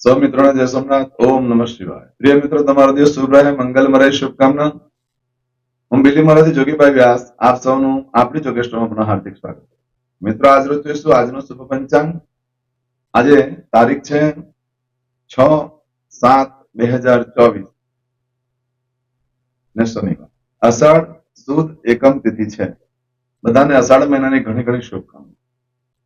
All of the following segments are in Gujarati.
સૌ મિત્રોને જય સોમનાથ. ઓમ નમઃ શિવાય. પ્રિય મિત્રો, તમારો દિવસ શુભ રહે, મંગલમય રહે. શુભકામના. હું બીલીમોરાથી જોગીભાઈ વ્યાસ આપ સૌનું આપણી જોગેશ્વરમાં પુનઃ હાર્દિક સ્વાગત. મિત્રો, આજ રોજ જોઈશું આજનો શુભ પંચાંગ. આજે તારીખ છે 6/7/2024 ને શનિવાર. અષાઢ સુદ એકમ તિથિ છે. બધાને અષાઢ મહિનાની ઘણી ઘણી શુભકામના.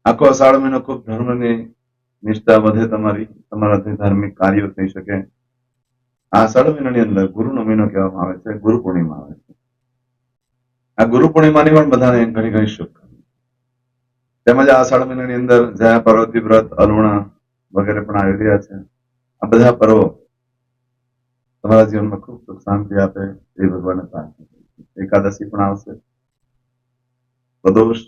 આખો અષાઢ મહિનો ખૂબ ધર્મની નિષ્ઠા વધે, તમારાથી ધાર્મિક કાર્યો થઈ શકે. આ અષાઢ મહિનાની અંદર ગુરુનો મહિનો કહેવામાં આવે છે, ગુરુ પૂર્ણિમા આવે છે. આ ગુરુ પૂર્ણિમાની પણ બધાને ઘણી ઘણી શુભકામના. તેમજ આ અષાઢ મહિનાની અંદર જયા પાર્વતી વ્રત, અલુણા વગેરે પણ આવી રહ્યા છે. આ બધા પર્વો તમારા જીવનમાં ખૂબ સુખ શાંતિ આપે એ ભગવાનને પ્રાર્થના કરું છું. એકાદશી પણ આવશે, પ્રદોષ,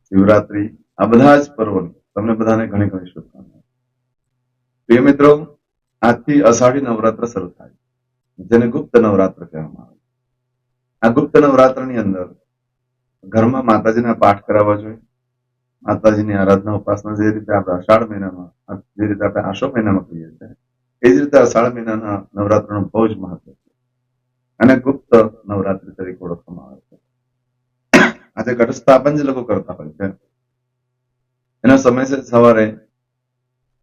શિવરાત્રી, આ બધા જ પર્વોની તમને બધાને ઘણી ઘણી શુભકામનાઓ. પ્રિય મિત્રો, આજથી અષાઢી નવરાત્ર શરૂ થાય, જેને ગુપ્ત નવરાત્ર કહેવામાં આવે. આ ગુપ્ત નવરાત્રની અંદર ઘરમાં માતાજીના પાઠ કરાવવા જોઈએ. માતાજીની આરાધના ઉપાસના જે રીતે આપણે અષાઢ મહિનામાં, જે રીતે આપણે આસો મહિનામાં કહીએ છીએ, એ જ રીતે અષાઢ મહિનાના નવરાત્રનું બહુ જ મહત્વ છે અને ગુપ્ત નવરાત્રી તરીકે ઓળખવામાં આવે છે. આજે ઘટ સ્થાપન જે લોકો કરતા હોય છે, એનો સમય છે સવારે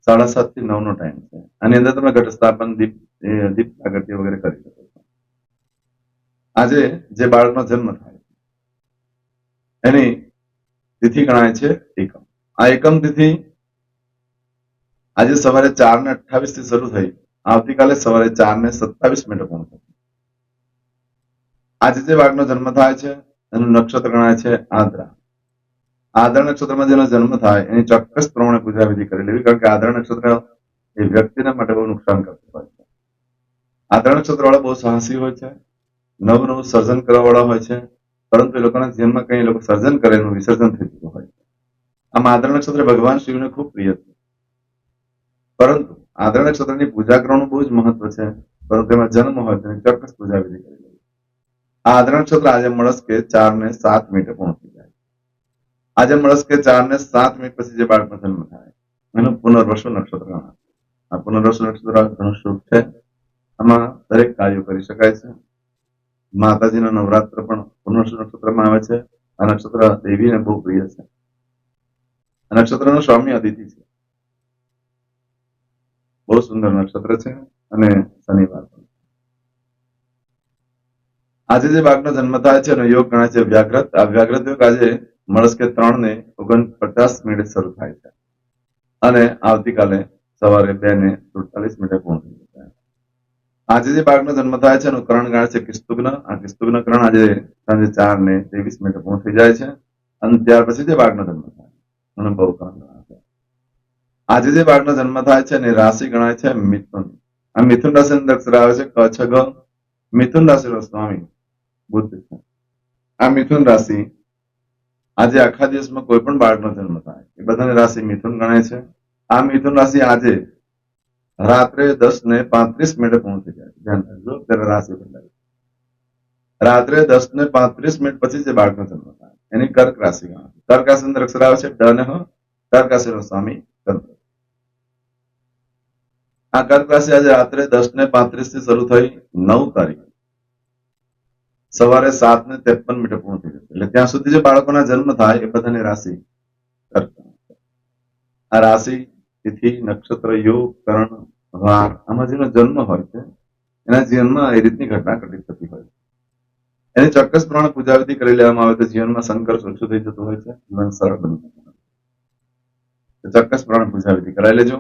7:30 થી 9 નો ટાઈમ છે. આની અંદર તમે ઘટ સ્થાપન, દીપ પ્રાગટ્ય વગેરે કરી શકો છો. આજે જે બાળકનો જન્મ થાય એની તિથિ ગણાય છે એકમ. આ એકમ તિથિ આજે સવારે 4:28 થી શરૂ થઈ આવતીકાલે સવારે 4:27 પૂર્ણ થશે. આજે જે બાળકનો જન્મ થાય છે એનું નક્ષત્ર ગણાય છે આદ્રા. આદ્રા નક્ષત્રમાં જેનો જન્મ થાય એની ચોક્કસ પ્રમાણે પૂજા વિધિ કરી લેવી, કારણ કે આદ્રા નક્ષત્ર એ વ્યક્તિના માટે બહુ નુકસાન કરતું હોય છે. આદ્રા નક્ષત્ર વાળા બહુ સાહસી હોય છે, નવું નવું સર્જન કરવા વાળા હોય છે, પરંતુ એ લોકોના જીવનમાં કઈ લોકો સર્જન કરે એનું વિસર્જન થઈ જતું હોય છે. આમ આદ્રા નક્ષત્ર ભગવાન શિવને ખૂબ પ્રિય છે, પરંતુ આદ્રા નક્ષત્રની પૂજા કરવાનું બહુ જ મહત્વ છે. પરંતુ એમાં જન્મ હોય તેની ચોક્કસ પૂજા વિધિ કરી લેવી. આ આદ્રા નક્ષત્ર આજે મળસ્કે 4:07 પૂર્ણ થઈ જાય. આજે મળસ્કે 4:07 પછી જે બાળકનો જન્મ થાય એનું પુનર્વસુ નક્ષત્ર ગણાય. આ પુનર્વસુ નક્ષત્ર ઘણું શુભ છે. આમાં દરેક કાર્યો કરી શકાય છે. માતાજીના નવરાત્ર પણ પુનર્વસુ નક્ષત્રમાં આવે છે. આ નક્ષત્ર દેવીને બહુ પ્રિય છે. આ નક્ષત્રનું સ્વામી અદિતિ છે. બહુ સુંદર નક્ષત્ર છે અને શનિવાર પણ. આજે જે બાળકનો જન્મ થાય છે એનો યોગ ગણાય છે વ્યાઘ્રત. આ વ્યાઘ્રત યોગ આજે મળસ્કે 3:49 શરૂ થાય છે અને આવતીકાલે સવારે 2:47 પૂર્ણ થઈ જશે. આજે જે બાળકનો જન્મ થાય છે એનું કરણ ગણાય છે કિસ્તુગ્ન. આ કિસ્તુગ્ન કરણ આજે સાંજે 4:23 પૂર્ણ થઈ જાય છે અને ત્યાર પછી જે બાળકનો જન્મ થાય એનું બહુ કરણ ગણાય છે. આજે જે બાળકનો જન્મ થાય છે એની રાશિ ગણાય છે મિથુન. આ મિથુન રાશિની અંદર અક્ષર આવે છે ક, છ, ગ. મિથુન રાશિનો સ્વામી બુદ્ધ છે. આ મિથુન રાશિ આજે આખા દિવસમાં કોઈ પણ બાળકનો જન્મ થાય એ બધાની રાશિ મિથુન ગણાય છે. આ મિથુન રાશિ આજે રાત્રે 10:35 પૂર્ણ થઈ જાય છે. ધ્યાન રાખજો, ત્યારે રાશિ બદલાય. રાત્રે 10:35 પછી જે બાળકનો જન્મ થાય એની કર્ક રાશિ ગણાય. કર્ક રાશિ અંદર અક્ષર આવે છે ડ ને હ. કર્ક રાશિનો સ્વામી ચંદ્ર. આ કર્ક રાશિ આજે રાત્રે 10:35 થી શરૂ થઈ 9 તારીખ સવારે 7:53 પૂર્ણ થઈ જશે. એટલે ત્યાં સુધી જે બાળકોના જન્મ થાય એ બધાની રાશિ કર્ક. આ રાશિ, તિથિ, નક્ષત્ર, યોગ, કરણ, વાર, આમાં જેનો જન્મ હોય છે એના જીવનમાં એ રીતની ઘટના ઘટિત થતી હોય છે. એની ચોક્કસ પ્રમાણે પૂજા વિધિ કરી લેવામાં આવે તો જીવનમાં સંઘર્ષ ઓછું થઈ જતું હોય છે, જીવન સરળ બની જતું હોય છે. ચોક્કસ પ્રમાણે પૂજા વિધિ કરાવી લેજો.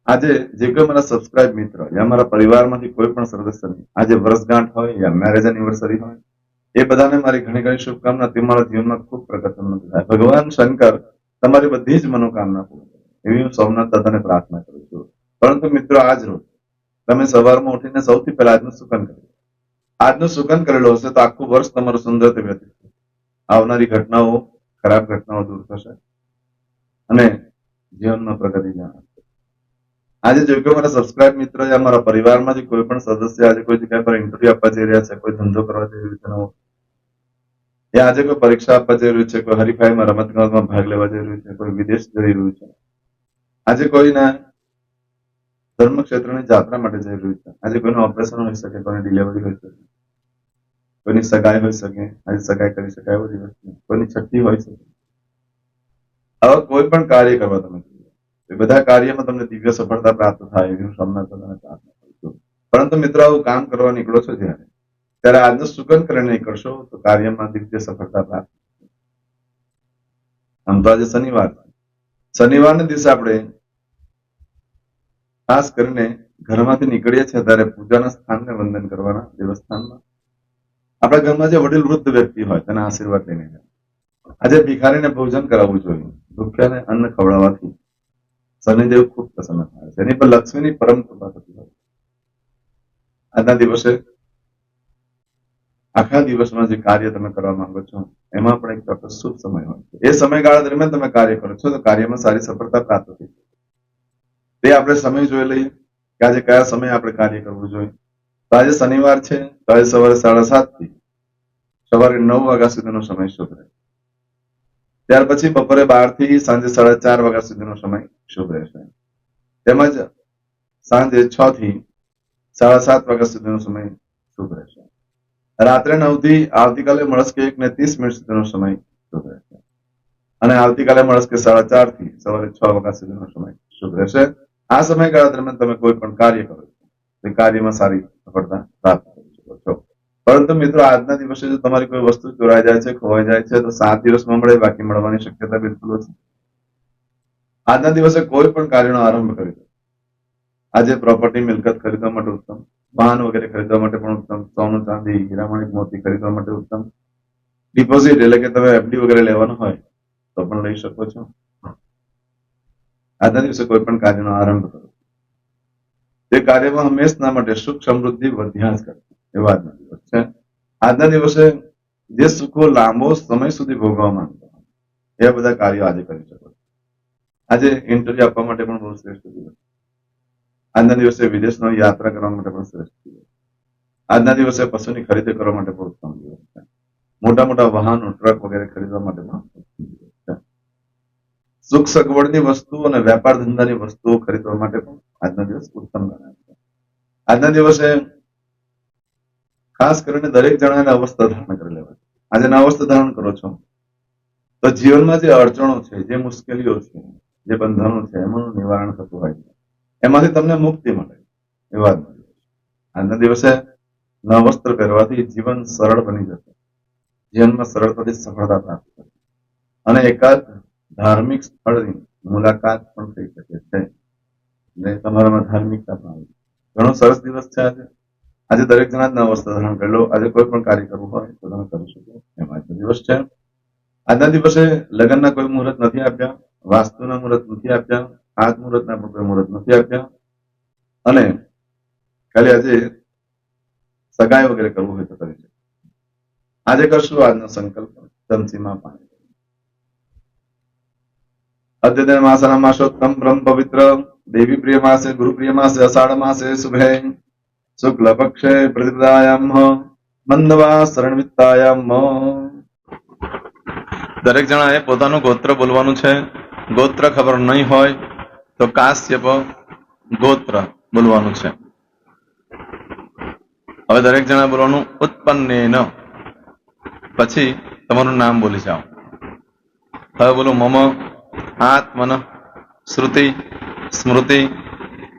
આજે જે કોઈ મારા સબસ્ક્રાઇબ મિત્ર યા મારા પરિવારમાંથી કોઈ પણ સદસ્યની આજે વર્ષગાંઠ હોય યા મેરેજ એનિવર્સરી હોય, એ બધાને મારી ઘણી ઘણી શુભકામના. તમારા જીવનમાં ખૂબ પ્રગતિનું થાય. ભગવાન શંકર તમારી બધી જ મનોકામના પૂર્ણ કરે એવી હું સોમનાથ દાદાને પ્રાર્થના કરું છું. પરંતુ મિત્રો, આજ રોજ તમે સવારમાં ઉઠીને સૌથી પહેલા આજનું સુકન કરો. આજનું સુકન કરેલું હશે તો આખું વર્ષ તમારું સુંદર વ્યતીત થશે. આવનારી ઘટનાઓ, ખરાબ ઘટનાઓ દૂર થશે અને જીવનમાં પ્રગતિ જણાશે. આજે જો કે મારા સબસ્ક્રાઇબ મિત્રો યા મારા પરિવારમાંથી કોઈ પણ સદસ્ય આજે કોઈ જગ્યા પર ઇન્ટરવ્યુ આપવા જઈ રહ્યા છે, કોઈ ધંધો કરવા જઈ રહ્યું છે નવો, યા આજે કોઈ પરીક્ષા આપવા જઈ રહ્યું છે, કોઈ હરીફાઈમાં રમત ગમતમાં ભાગ લેવા જઈ રહ્યું છે, કોઈ વિદેશ જઈ રહ્યું છે, આજે કોઈને ધર્મ ક્ષેત્રની જાત્રા માટે જઈ રહ્યું છે. આજે કોઈનું ઓપરેશન હોઈ શકે, કોઈની ડિલિવરી હોઈ શકે, કોઈની સગાઈ હોઈ શકે, આજે સગાઈ કરી શકાય એવો દિવસ છે, કોઈની છઠ્ઠી હોઈ શકે. આવા કોઈ પણ કાર્ય કરવા તમે એ બધા કાર્યમાં તમને દિવ્ય સફળતા પ્રાપ્ત થાય એવી હું સોમનાથ દાદાને પ્રાર્થના કરું છું. પરંતુ મિત્રો આવું કામ કરવા નીકળો છો ત્યારે આજનો સુગંધ કરીને નીકળશો તો કાર્યમાં દિવ્ય સફળતા પ્રાપ્ત. આમ તો આજે શનિવાર છે. શનિવારના દિવસે આપણે ખાસ કરીને ઘરમાંથી નીકળીએ છીએ ત્યારે પૂજાના સ્થાનને વંદન કરવાના, દેવસ્થાનમાં. આપણા ઘરમાં જે વડીલ વૃદ્ધ વ્યક્તિ હોય તેના આશીર્વાદ લઈને આજે ભિખારીને ભોજન કરાવવું જોઈએ. ભૂખ્યાને અન્ન ખવડાવવાથી શનિદેવ ખૂબ પ્રસન્ન થાય છે. એની પર લક્ષ્મીની પરમ કૃપા થતી હોય. આજના દિવસે આખા દિવસમાં જે કાર્ય તમે કરવા માંગો છો એમાં પણ એક ચોક્કસ શુભ સમય હોય છે. એ સમયગાળા દરમિયાન તમે કાર્ય કરો છો તો કાર્યમાં સારી સફળતા પ્રાપ્ત થઈ છે. તે આપણે સમય જોઈ લઈએ કે આજે કયા સમયે આપણે કાર્ય કરવું જોઈએ. તો આજે શનિવાર છે તો આજે સવારે 7:30 થી સવારે 9 વાગ્યા સુધીનો સમય શુભ રહે. ત્યાર પછી બપોરે 12 થી સાંજે 4:30 વાગ્યા સુધીનો સમય શુભ રહેશે. તેમજ સાંજે 6 થી 7:30 વાગ્યા સુધીનો સમય શુભ રહેશે. રાત્રે 9 થી આવતીકાલે મળસ્કે 1:30 સુધીનો સમય શુભ રહેશે. અને આવતીકાલે મળસ્કે 4:30 થી સવારે 6 વાગ્યા સુધીનો સમય શુભ રહેશે. આ સમયગાળા દરમિયાન તમે કોઈ પણ કાર્ય કરો છો તે કાર્યમાં સારી સફળતા પ્રાપ્ત કરી શકો છો. પરંતુ મિત્રો આજના દિવસે જો તમારી કોઈ વસ્તુ ચોરાઈ જાય છે, ખોવાઈ જાય છે તો 7 દિવસમાં મળે, બાકી મળવાની શક્યતા બિલકુલ ઓછી. આજના દિવસે કોઈ પણ કાર્યનો આરંભ કરી દો. આજે પ્રોપર્ટી મિલકત ખરીદવા માટે ઉત્તમ, વાહન વગેરે ખરીદવા માટે પણ ઉત્તમ, સોનું ચાંદી હીરામણિક મોતી ખરીદવા માટે ઉત્તમ, ડિપોઝિટ એટલે કે તમે એફડી વગેરે લેવાનું હોય તો પણ લઈ શકો છો. આજના દિવસે કોઈ પણ કાર્યનો આરંભ કરો. તે કાર્યમાં હંમેશના માટે સુખ સમૃદ્ધિ વધ્યા જ કરે એવો આજનો દિવસ છે. આજના દિવસે જે સુખો લાંબો સમય સુધી ભોગવવા માંગતા હોય એ બધા કાર્યો આજે કરી શકો છો. આજે ઇન્ટરવ્યુ આપવા માટે પણ બહુ શ્રેષ્ઠ દિવસ. આજના દિવસે વિદેશનો યાત્રા કરવા માટે પણ શ્રેષ્ઠ દિવસ. આજના દિવસે પશુની ખરીદી કરવા માટે પણ ઉત્તમ દિવસ છે. મોટા મોટા વાહનો, ટ્રક વગેરે ખરીદવા માટે પણ દિવસ છે. સુખ સગવડની વસ્તુઓ અને વેપાર ધંધાની વસ્તુઓ ખરીદવા માટે પણ આજનો દિવસ ઉત્તમ ગણાય છે. આજના દિવસે ખાસ કરીને દરેક જણાને અવસ્થા ધારણ કરી લેવા. આજે અવસ્થા ધારણ કરો છો તો જીવનમાં જે અડચણો છે, જે મુશ્કેલીઓ છે, જે બંધનો છે એમાંનું નિવારણ થતું હોય છે. એમાંથી તમને મુક્તિ મળે એવા આજના દિવસે નવા વસ્ત્ર પહેરવાથી જીવન સરળ બની જશે. જીવનમાં સરળતાથી સફળતા પ્રાપ્ત થશે અને એકાદ ધાર્મિક સ્થળની મુલાકાત પણ થઈ શકે છે. એટલે તમારામાં ધાર્મિકતા પણ આવે. ઘણો સરસ દિવસ છે આજે. આજે દરેક જણા નવા વસ્ત્ર ધારણ કરી લો. આજે કોઈ પણ કાર્ય કરવું હોય તો તમે કરી શકો એમ આજનો દિવસ છે. આજના દિવસે લગ્નના કોઈ મુહૂર્ત નથી આપ્યા, વાસ્તુના મુહૂર્ત નથી આપ્યા, હાથ મુહૂર્તના પણ કોઈ મુહૂર્ત નથી આપ્યા અને ખાલી આજે સગાઈ વગેરે કરવું હોય તો કરી શકો. આજે કરશું આજનો સંકલ્પ ચમચીમાં પાણી. અદ્યતન માસના માસોત્તમ બ્રહ્મ પવિત્ર દેવી પ્રિય માસે ગુરુ પ્રિય માસે અષાઢ માસે શુભે શુક્લ પક્ષે પ્રતિપદાયામ મંદવા શરણવિત્તાયામ. દરેક જણાએ પોતાનું ગોત્ર બોલવાનું છે. ગોત્ર ખબર નહીં હોય તો કાશ્યપ ગોત્ર બોલવાનું છે. હવે દરેક જણા બોલવાનું ઉત્પન્નેન, પછી તમારું નામ બોલી જાઓ. હવે બોલો મમ આત્મન શ્રુતિ સ્મૃતિ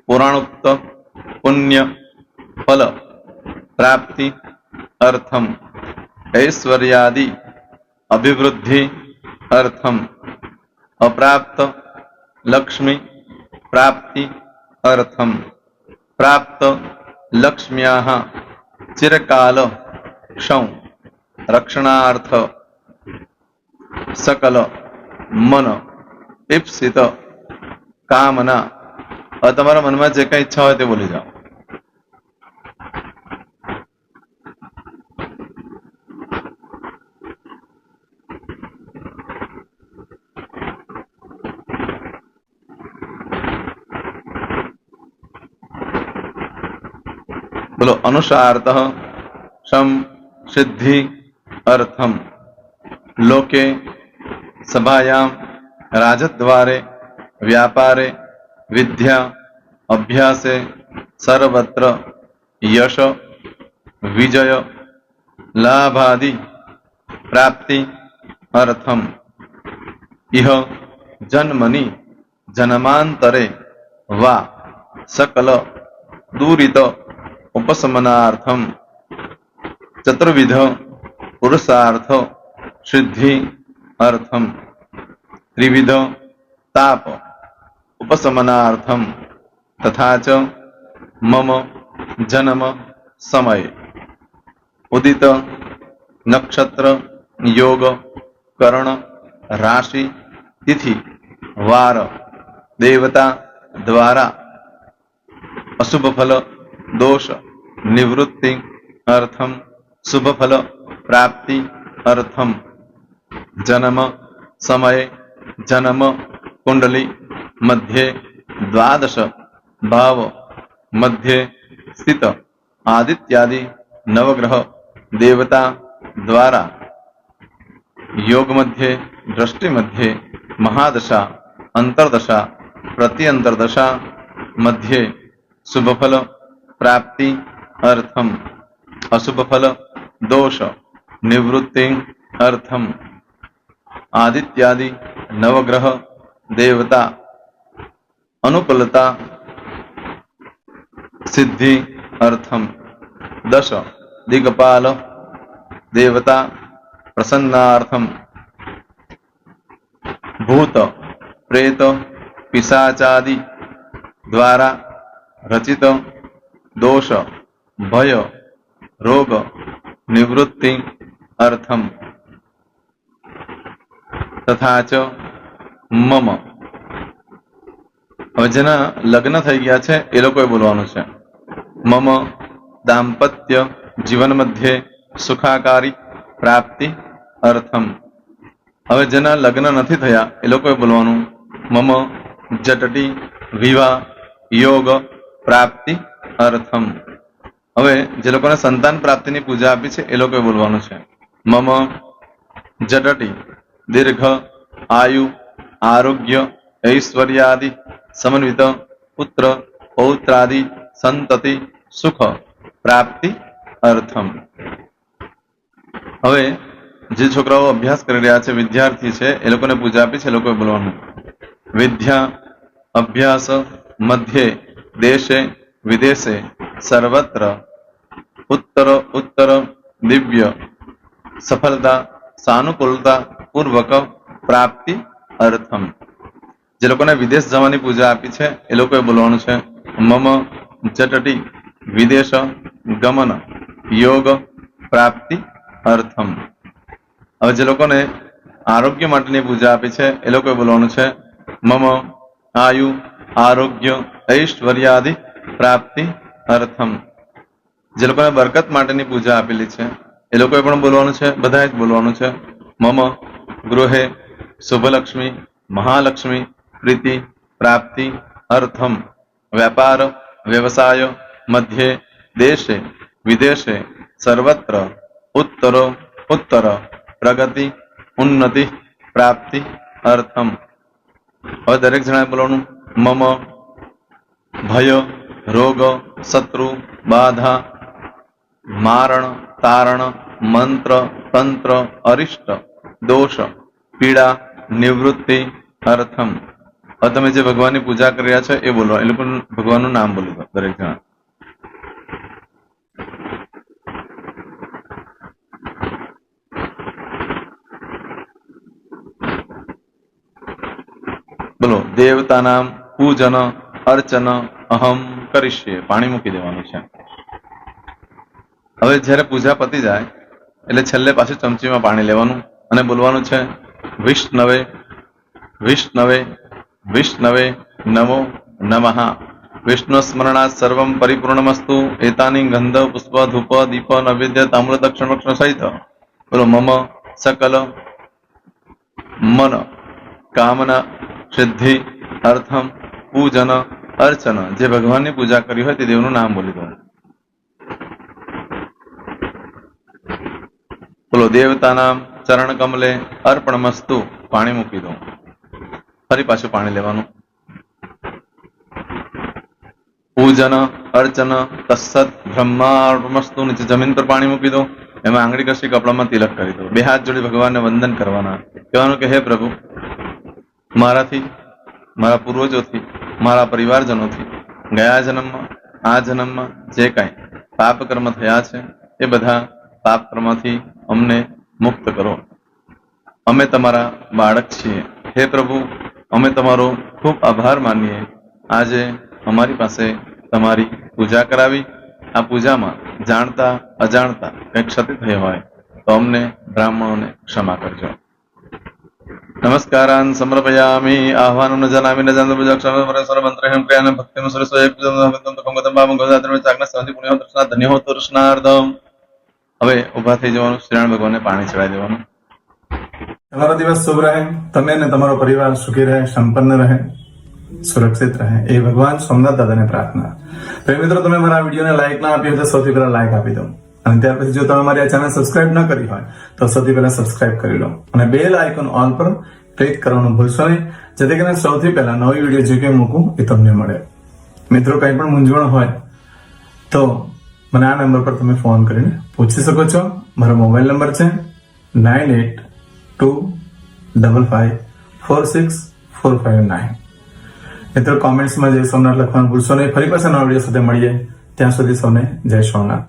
પુરાણોક્ત પુણ્ય ફલ પ્રાપ્તિ અર્થમ ઐશ્વર્યાદિ અભિવૃદ્ધિ અર્થમ અપ્રાપ્ત લક્ષ્મી પ્રાપ્તિ અર્થમ પ્રાપ્ત લક્ષ્મ્યાઃ ચિરકાલ ક્ષૌ રક્ષણાર્થ સકલ મન ઈપ્સિત કામના. હવે તમારા મનમાં જે કઈ ઈચ્છા હોય તે બોલી જાઓ. બોલો અનુસાર્થ સમ સિદ્ધિ અર્થમ લોકે સભાયામ રાજદ્વારે વ્યાપારે વિદ્યા અભ્યાસે સર્વત્ર યશ વિજય લાભાદિ પ્રાપ્તિ અર્થમ ઇહ જન્મની જન્માંતરે વા સકલ દૂરિત ઉપશમનાર્થમ ચતુર્વિધ પુરુષાર્થ સિદ્ધિ અર્થમ ત્રિવિધ તાપ ઉપશમનાર્થમ તથા ચ મમ જન્મ સમયે ઉદિત નક્ષત્ર યોગ કરણ રાશિ તિથિ વાર દેવતા દ્વારા અશુભ ફલ દોષ નિવૃત્તિ અર્થમ શુભ ફલ પ્રાપ્તિ અર્થમ જન્મ સમયે જન્મ કુંડલી મધ્યે દ્વાદશ ભાવ મધ્યે સ્થિત આદિત્યાદિ નવગ્રહ દેવતા દ્વારા યોગ મધ્યે દ્રષ્ટિ મધ્યે મહાદશા અંતરદશા પ્રત્યંતરદશા મધ્યે શુભ ફલ પ્રાપ્તિ અર્થમ અશુભ ફલ દોષ નિવૃત્તિ અર્થમ આદિત્યાદિ નવગ્રહ દેવતા અનુકૂલતા સિદ્ધિ અર્થમ દશ દિગપાલ દેવતા પ્રસન્નાર્થમ ભૂત પ્રેત પિશાચાદિ દ્વારા રચિત દોષ ભય રોગ નિવૃત્તિ અર્થમ તથા ચ મમ. હવે જેના લગ્ન થઈ ગયા છે એ લોકોએ બોલવાનું છે. મમ દાંપત્ય જીવન મધ્યે સુખાકારી પ્રાપ્તિ અર્થમ. હવે જેના લગ્ન નથી થયા એ લોકોએ બોલવાનું મમ જટટી વિવાહ યોગ પ્રાપ્તિ અર્થમ. હવે જે લોકોને સંતાન પ્રાપ્તિની પૂજા આપી છે એ લોકોએ બોલવાનું છે મમ જટટી દીર્ઘ આયુ આરોગ્ય ઐશ્વર્યાદિ સમન્વિત પુત્ર પૌત્રાદિ સંતતિ સુખ પ્રાપ્તિ અર્થમ. હવે જે છોકરાઓ અભ્યાસ કરી રહ્યા છે વિદ્યાર્થી છે એ લોકોને પૂજા આપી છે એ લોકોએ બોલવાનું વિદ્યા અભ્યાસ મધ્યે દેશે વિદેશે સર્વત્ર ઉત્તર ઉત્તર દિવ્ય સફળતા સાનુકૂળતા પૂર્વક પ્રાપ્તિ અર્થમ. જે લોકોને વિદેશ જવાની પૂજા આપી છે એ લોકોએ બોલવાનું છે મમ જટટી વિદેશ ગમન યોગ પ્રાપ્તિ અર્થમ. હવે જે લોકોને આરોગ્ય માટેની પૂજા આપી છે એ લોકોએ બોલવાનું છે મમ આયુ આરોગ્ય ઐશ્વર્યાદિ પ્રાપ્તિ અર્થમ. જે લોકોને બરકત માટેની પૂજા આપેલી છે એ લોકોએ પણ બોલવાનું છે, બધાએ જ બોલવાનું છે મમ ગૃહે શુભલક્ષ્મી મહાલક્ષ્મી પ્રીતિ પ્રાપ્તિ અર્થમ. વ્યાપાર વ્યવસાય મધ્યે દેશે વિદેશે સર્વત્ર ઉત્તરો ઉત્તર પ્રગતિ ઉન્નતિ પ્રાપ્તિ અર્થમ. હવે દરેક જણાએ બોલવાનું મમ ભય રોગ શત્રુ બાધા મારણ તારણ મંત્ર તંત્ર અરિષ્ટ દોષ પીડા નિવૃત્તિ અર્થમ. હવે તમે જે ભગવાનની પૂજા કરી રહ્યા છો એ બોલવા, એ લોકો ભગવાનનું નામ બોલી દો દરેક જણા. બોલો દેવતાનામ પૂજન અર્ચન અહમ કરીશ્યે. પાણી મૂકી દેવાનું છે. હવે જ્યારે પૂજા પતી જાય એટલે છેલ્લે પાછું ચમચીમાં પાણી લેવાનું અને બોલવાનું છે વિષ્ણવે વિષ્ણવે વિષ્ણવે નમો નમઃ. વિષ્ણુ સ્મરણાત સર્વમ પરિપૂર્ણમસ્તુ. એતાની ગંધ પુષ્પ ધૂપ દીપ નૈવેદ્ય તામ્ર દક્ષિણ વક્ષણ સહિત બોલો મમ સકલ મન કામના સિદ્ધિ અર્થમ પૂજન અર્ચન. જે ભગવાનની પૂજા કરી હોય તે દેવનું નામ બોલી દો. બોલો દેવતાના ચરણ કમલે અર્પણમસ્તુ. પાણી મૂકી દો. ફરી પાછું પાણી લેવાનું. પૂજન અર્ચન તત્સત બ્રહ્માર્પણમસ્તુ. નીચે જમીન પર પાણી મૂકી દો, એમાં આંગળી કસી કપડામાં તિલક કરી દો, બે હાથ જોડી ભગવાનને વંદન કરવાના, કહેવાનું કે હે પ્રભુ, મારાથી, મારા પૂર્વજોથી, મારા પરિવારજનોથી ગયા જન્મમાં, આ જન્મમાં જે કાંઈ પાપ કર્મ થયા છે એ બધા પાપ કર્મથી અમને મુક્ત કરો. અમે તમારા બાળક છીએ. હે પ્રભુ, અમે તમારો ખૂબ આભાર માનીએ. આજે અમારી પાસે તમારી પૂજા કરાવી. આ પૂજામાં જાણતા અજાણતા કંઈ ક્ષતિ થઈ હોય તો અમને બ્રાહ્મણોને ક્ષમા કરજો. નમસ્કારાન સમર્પયામિ. આહ્વાનમ ન જનામિ ન જાનતો પૂજાક્ષર મંત્રહેમ ક્રિયાન ભક્તિમ સરસ્વય પૂજન કમગતમ પામં ગોદાત્રમે ચાકના સૌથી પુણ્ય દર્શના ધન્ય હો દર્શનાર્થમ. હવે ઊભા થઈ જવાનું, શ્રીનારાયણ ભગવાનને પાણી ચડાવી દેવાનું. તમારો દિવસ શુભ રહે, તમે અને તમારો પરિવાર સુખી રહે, સંપન્ન રહે, સુરક્ષિત રહે, એ ભગવાન સોમનાથ દાદાને પ્રાર્થના. તો મિત્રો, તમે મારા વિડીયોને લાઈક ના આપી હોય તો સૌથી પહેલા લાઈક આપી દો, અને ત્યાર પછી જો તમે મારી આ ચેનલ સબસ્ક્રાઇબ ન કરી હોય તો સૌથી પહેલા સબસ્ક્રાઇબ કરી લો, અને બેલ આઇકોન ઓલ પર ક્લિક કરવાનું ભૂલશો નહીં, જેથી કરીને સૌથી પહેલા નવી વિડીયો જે કંઈ મૂકું એ તમને મળે. મિત્રો, કંઈ પણ મૂંઝવણ હોય તો મને આ નંબર પર તમે ફોન કરીને પૂછી શકો છો. મારો મોબાઈલ નંબર છે 9825546459. મિત્રો, કોમેન્ટ્સમાં જય સોમનાથ લખવાનું ભૂલશો નહીં. ફરી પાછા નવા વિડીયો સાથે મળીએ. ત્યાં સુધી સૌને જય સોમનાથ.